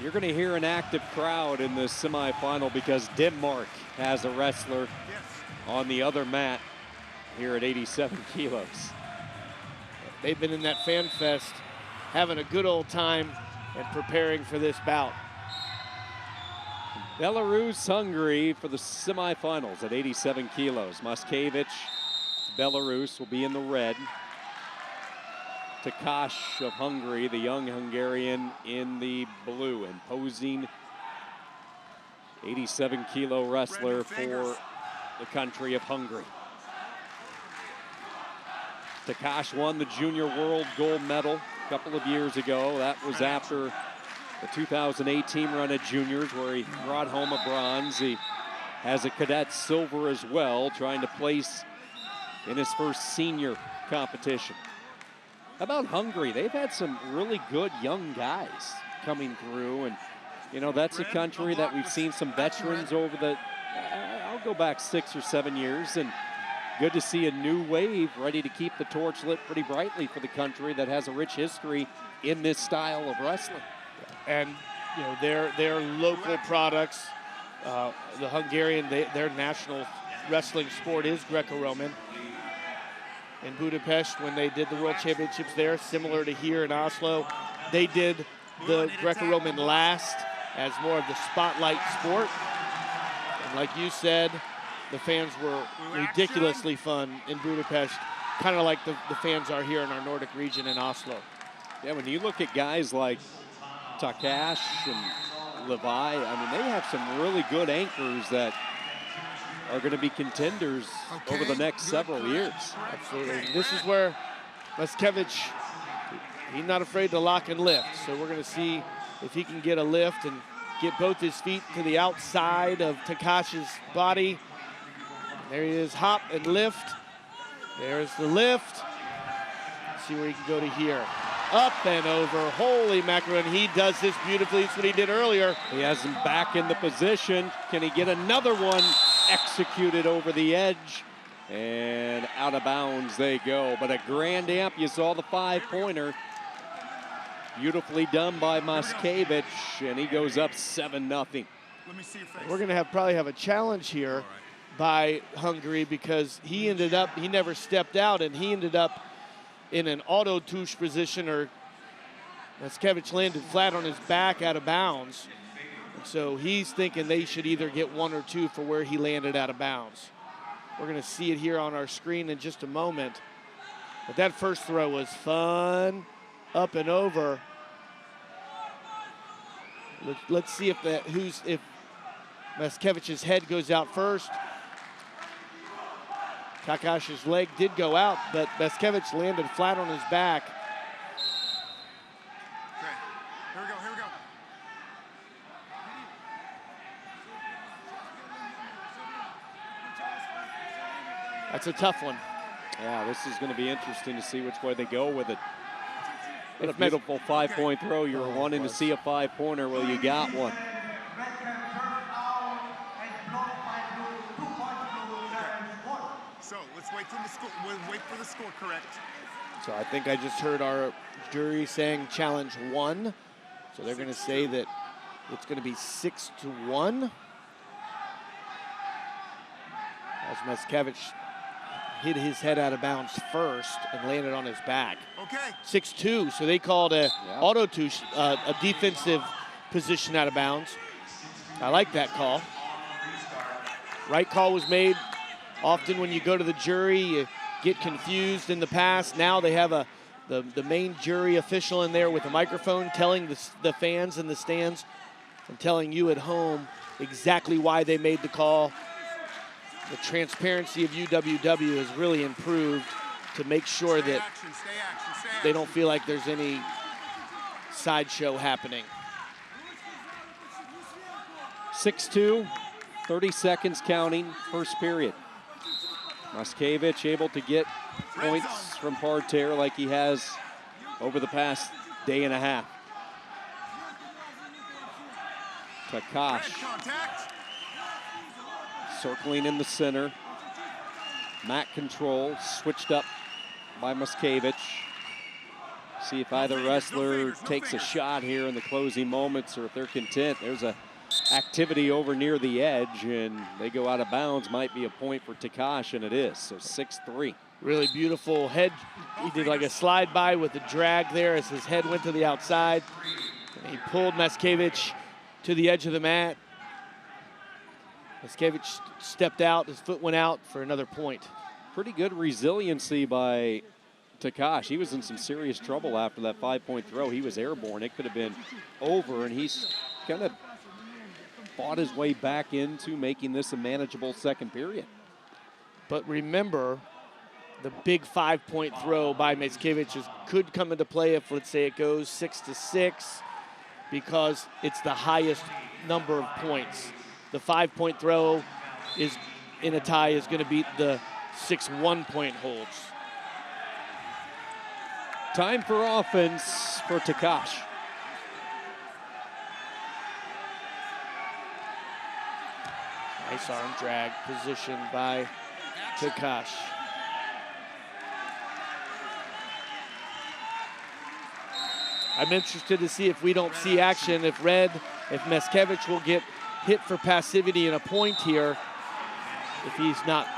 You're going to hear an active crowd in the semifinal because Denmark has a wrestler on the other mat here at 87 kilos. They've been in that fan fest having a good old time and preparing for this bout. Belarus, Hungary for the semifinals at 87 kilos. MASKEVICH, Belarus will be in the red. TAKACS of Hungary, the young Hungarian, in the blue, imposing 87-kilo wrestler for the country of Hungary. TAKACS won the junior world gold medal a couple of years ago. That was after the 2018 run at juniors where he brought home a bronze. He has a cadet silver as well, trying to place in his first senior competition. How about Hungary? They've had some really good young guys coming through, and you know, that's a country that we've seen some veterans over the, I'll go back 6 or 7 years, and good to see a new wave ready to keep the torch lit pretty brightly for the country that has a rich history in this style of wrestling. And you know, their local products, the Hungarian, their national wrestling sport is Greco-Roman. In Budapest, when they did the World Championships there, similar to here in Oslo, they did the Greco-Roman last as more of the spotlight sport. And like you said, the fans were ridiculously fun in Budapest, kind of like the fans are here in our Nordic region in Oslo. Yeah, when you look at guys like TAKACS and Levi, I mean, they have some really good anchors that are going to be contenders over the next several years. Absolutely. This is where MASKEVICH, he's not afraid to lock and lift. So we're going to see if he can get a lift and get both his feet to the outside of TAKACS's body. There he is, hop and lift. There's the lift. Let's see where he can go to here. Up and over, holy mackerel, and he does this beautifully. It's what he did earlier. He has him back in the position. Can he get another one executed over the edge? And out of bounds they go. But a grand amp, you saw the 5-pointer. Beautifully done by MASKEVICH, and he goes up 7-0. We're gonna probably have a challenge here by Hungary because he never stepped out, and he ended up in an auto touche position, or MASKEVICH landed flat on his back out of bounds. And so he's thinking they should either get 1 or 2 for where he landed out of bounds. We're gonna see it here on our screen in just a moment. But that first throw was fun, up and over. Let's see if MASKEVICH's head goes out first. TAKACS's leg did go out, but MASKEVICH landed flat on his back. Okay, here we go. That's a tough one. Yeah, this is going to be interesting to see which way they go with it. What a beautiful 5-point throw. You were wanting to see a 5-pointer. Well, you got one. So let's wait for the score. We'll wait for the score, correct? So I think I just heard our jury saying challenge 1. So they're going to say that it's going to be 6-1. As MASKEVICH hit his head out of bounds first and landed on his back. Okay. 6-2, so they called a auto touche, a defensive position out of bounds. I like that call. Right call was made. Often when you go to the jury, you get confused in the past. Now they have the main jury official in there with a microphone telling the fans in the stands and telling you at home exactly why they made the call. The transparency of UWW has really improved to make sure that they don't feel like there's any sideshow happening. 6-2, 30 seconds counting, first period. MASKEVICH able to get points from parterre like he has over the past day and a half. TAKACS circling in the center. Mat control switched up by MASKEVICH. See if either wrestler takes a shot here in the closing moments, or if they're content. There's a activity over near the edge, and they go out of bounds. Might be a point for TAKACS, and it is. So 6-3. Really beautiful head. He did like a slide by with the drag there as his head went to the outside. And he pulled MASKEVICH to the edge of the mat. MASKEVICH stepped out, his foot went out for another point. Pretty good resiliency by TAKACS. He was in some serious trouble after that 5-point throw. He was airborne. It could have been over, and he's kind of fought his way back into making this a manageable second period. But remember, the big 5-point throw by MASKEVICH could come into play if, let's say, it goes 6-6, because it's the highest number of points. The 5-point throw is in a tie is going to beat the 6 1-point holds. Time for offense for TAKACS. Nice arm drag position by TAKACS. I'm interested to see, if we don't see action, if MASKEVICH will get hit for passivity and a point here if he's not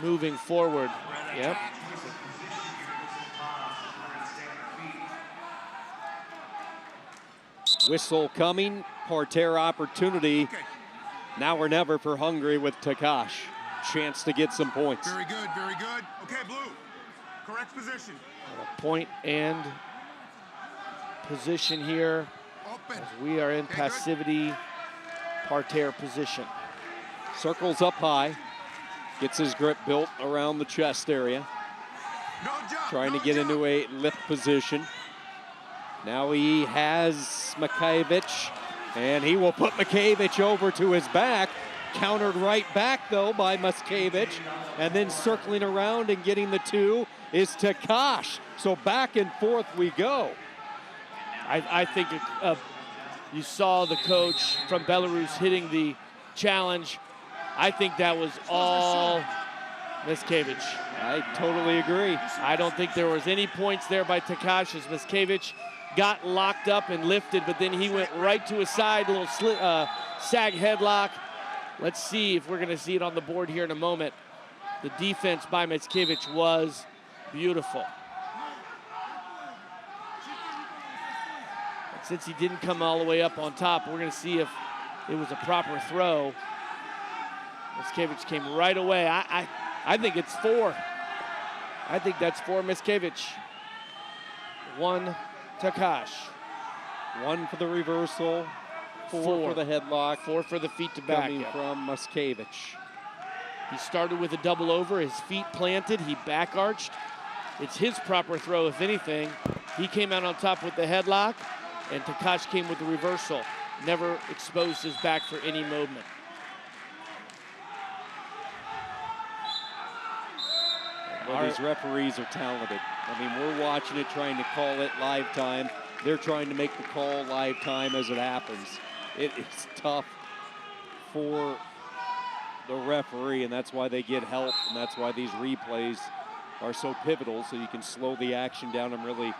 moving forward. Yep. Whistle coming, parterre opportunity. Now or never for Hungary with TAKACS. Chance to get some points. Very good, very good. Okay, Blue, correct position. A point and position here Open. as we are in passivity parterre position. Circles up high, gets his grip built around the chest area. No jump, Trying no to get jump. into a lift position. Now he has MASKEVICH, and he will put MASKEVICH over to his back. Countered right back, though, by MASKEVICH. And then circling around and getting the two is TAKACS. So back and forth we go. I think you saw the coach from Belarus hitting the challenge. I think that was all MASKEVICH. I totally agree. I don't think there was any points there by TAKACS as MASKEVICH got locked up and lifted, but then he went right to his side, a little sag headlock. Let's see if we're gonna see it on the board here in a moment. The defense by MASKEVICH was beautiful. And since he didn't come all the way up on top, we're gonna see if it was a proper throw. MASKEVICH came right away. I think it's 4. I think that's 4 MASKEVICH. 1 TAKACS. 1 for the reversal, 4 for the headlock. 4 for the feet to back. Coming from MASKEVICH. He started with a double over, his feet planted, he back arched. It's his proper throw, if anything. He came out on top with the headlock, and TAKACS came with the reversal. Never exposed his back for any movement. Well, these referees are talented. I mean, we're watching it, trying to call it live time. They're trying to make the call live time as it happens. It is tough for the referee, and that's why they get help, and that's why these replays are so pivotal, so you can slow the action down and really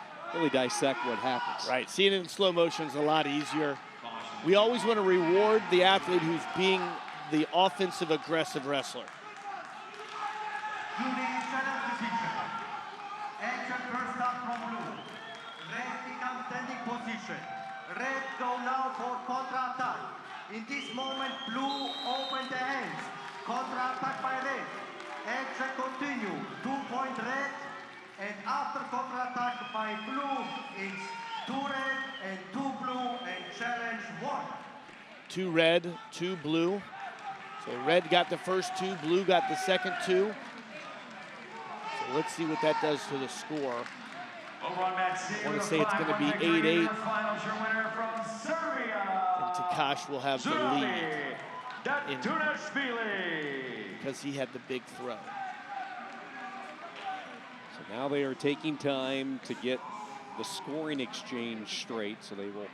dissect what happens. Right, seeing it in slow motion is a lot easier. We always want to reward the athlete who's being the offensive, aggressive wrestler. Red go now for counter-attack. In this moment, blue open the hands. Counter-attack by red. Action continue. 2-point red. And after counter-attack by blue, it's 2 red and 2 blue and challenge 1. 2 red, 2 blue. So red got the first 2, blue got the second 2. So let's see what that does to the score. I want to say it's going to be 8-8. And TAKACS will have the lead because he had the big throw. So now they are taking time to get the scoring exchange straight. So they will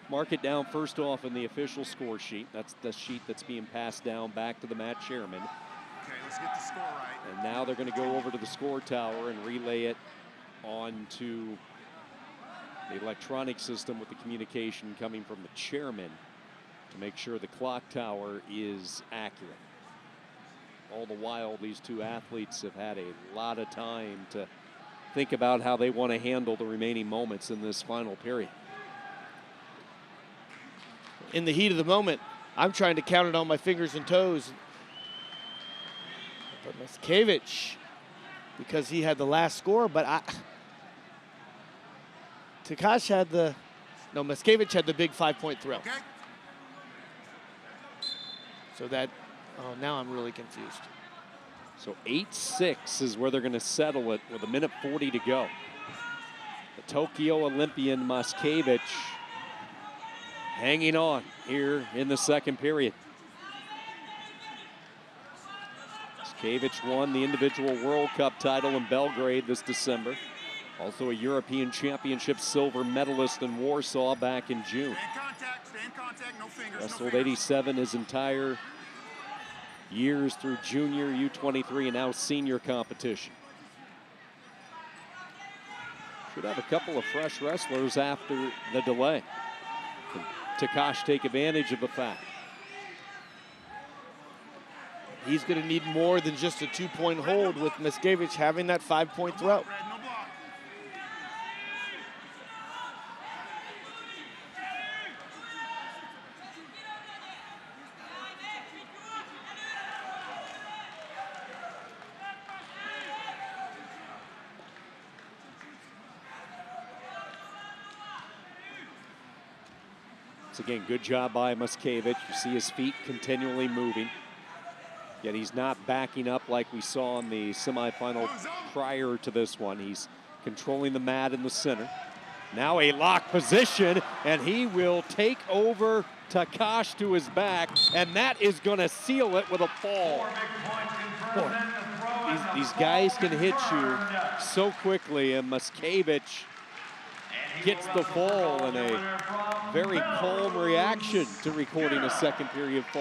mark it down first off in the official score sheet. That's the sheet that's being passed down back to the match chairman. Okay, let's get the score right. And now they're going to go over to the score tower and relay it on to the electronic system with the communication coming from the chairman to make sure the clock tower is accurate. All the while, these two athletes have had a lot of time to think about how they want to handle the remaining moments in this final period. In the heat of the moment, I'm trying to count it on my fingers and toes. But MASKEVICH, because he had the last score, but TAKACS had the, no, MASKEVICH had the big 5-point throw. Okay. So that, oh, now I'm really confused. So 8-6 is where they're going to settle it with 1:40 to go. The Tokyo Olympian MASKEVICH hanging on here in the second period. MASKEVICH won the individual World Cup title in Belgrade this December. Also a European Championship silver medalist in Warsaw back in June. Stay in contact, no fingers. Wrestled 87 his entire years through junior, U23, and now senior competition. Should have a couple of fresh wrestlers after the delay. Can TAKACS take advantage of the fact? He's going to need more than just a 2-point hold with MASKEVICH having that 5-point throw. Red, no block. Once again, good job by MASKEVICH. You see his feet continually moving. Yet he's not backing up like we saw in the semifinal prior to this one. He's controlling the mat in the center. Now a lock position, and he will take over TAKACS to his back, and that is going to seal it with a fall. Boy, these guys can hit you so quickly, and MASKEVICH gets the fall in a very calm reaction to recording a second period fall.